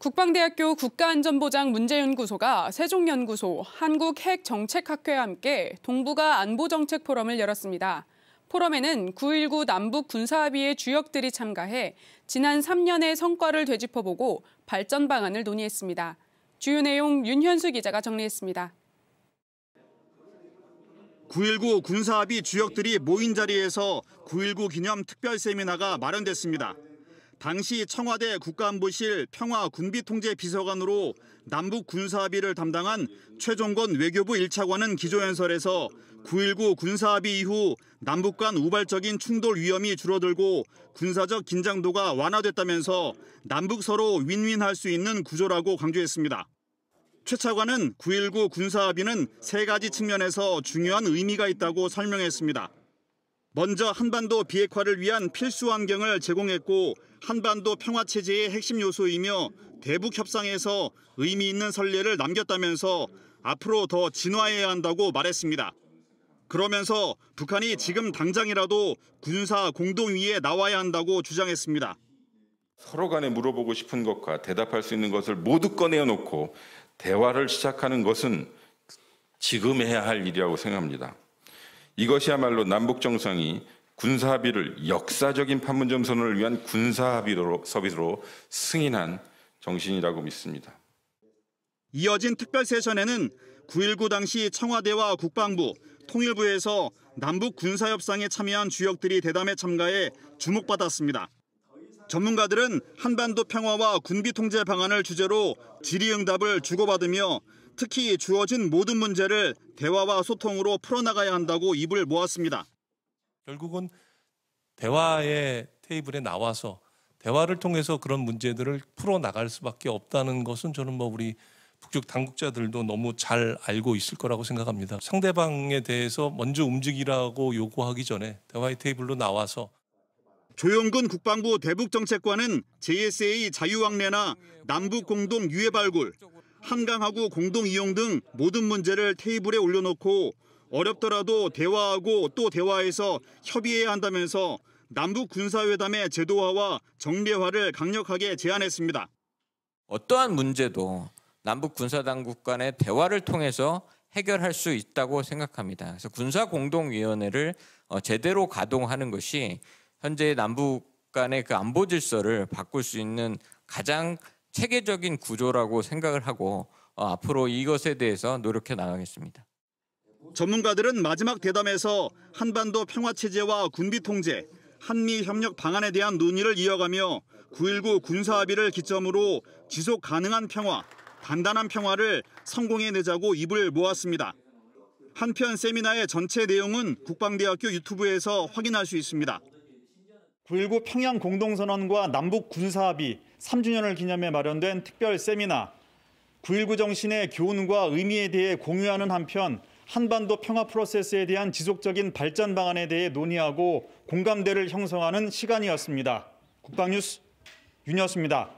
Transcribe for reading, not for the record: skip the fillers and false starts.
국방대학교 국가안전보장 문제연구소가 세종연구소, 한국핵정책학회와 함께 동북아 안보정책 포럼을 열었습니다. 포럼에는 9.19 남북 군사합의의 주역들이 참가해 지난 3년의 성과를 되짚어보고 발전 방안을 논의했습니다. 주요 내용 윤현수 기자가 정리했습니다. 9.19 군사합의 주역들이 모인 자리에서 9.19 기념 특별 세미나가 마련됐습니다. 당시 청와대 국가안보실 평화군비통제비서관으로 남북 군사합의를 담당한 최종건 외교부 1차관은 기조연설에서 9.19 군사합의 이후 남북 간 우발적인 충돌 위험이 줄어들고 군사적 긴장도가 완화됐다면서 남북 서로 윈윈할 수 있는 구조라고 강조했습니다. 최 차관은 9.19 군사합의는 세 가지 측면에서 중요한 의미가 있다고 설명했습니다. 먼저 한반도 비핵화를 위한 필수 환경을 제공했고 한반도 평화체제의 핵심 요소이며 대북 협상에서 의미 있는 선례를 남겼다면서 앞으로 더 진화해야 한다고 말했습니다. 그러면서 북한이 지금 당장이라도 군사 공동위에 나와야 한다고 주장했습니다. 서로 간에 물어보고 싶은 것과 대답할 수 있는 것을 모두 꺼내놓고 대화를 시작하는 것은 지금 해야 할 일이라고 생각합니다. 이것이야말로 남북 정상이 군사합의를 역사적인 판문점 선언을 위한 군사합의 서비스로 승인한 정신이라고 믿습니다. 이어진 특별 세션에는 9.19 당시 청와대와 국방부, 통일부에서 남북 군사협상에 참여한 주역들이 대담에 참가해 주목받았습니다. 전문가들은 한반도 평화와 군비 통제 방안을 주제로 질의응답을 주고받으며 특히 주어진 모든 문제를 대화와 소통으로 풀어나가야 한다고 입을 모았습니다. 결국은 대화의 테이블에 나와서 대화를 통해서 그런 문제들을 풀어나갈 수밖에 없다는 것은 저는 우리 북측 당국자들도 너무 잘 알고 있을 거라고 생각합니다. 상대방에 대해서 먼저 움직이라고 요구하기 전에 대화의 테이블로 나와서 조용근 국방부 대북정책관은 JSA 자유왕래나 남북 공동 유해 발굴, 한강하구 공동 이용 등 모든 문제를 테이블에 올려놓고 어렵더라도 대화하고 또 대화해서 협의해야 한다면서 남북 군사회담의 제도화와 정례화를 강력하게 제안했습니다. 어떠한 문제도 남북 군사당국 간의 대화를 통해서 해결할 수 있다고 생각합니다. 그래서 군사공동위원회를 제대로 가동하는 것이 현재 남북 간의 그 안보 질서를 바꿀 수 있는 가장 체계적인 구조라고 생각을 하고 앞으로 이것에 대해서 노력해 나가겠습니다. 전문가들은 마지막 대담에서 한반도 평화체제와 군비통제, 한미협력 방안에 대한 논의를 이어가며 9.19 군사합의를 기점으로 지속 가능한 평화, 단단한 평화를 성공해내자고 입을 모았습니다. 한편 세미나의 전체 내용은 국방대학교 유튜브에서 확인할 수 있습니다. 9.19 평양 공동선언과 남북 군사합의 3주년을 기념해 마련된 특별 세미나, 9.19 정신의 교훈과 의미에 대해 공유하는 한편 한반도 평화 프로세스에 대한 지속적인 발전 방안에 대해 논의하고 공감대를 형성하는 시간이었습니다. 국방뉴스 윤혁수입니다.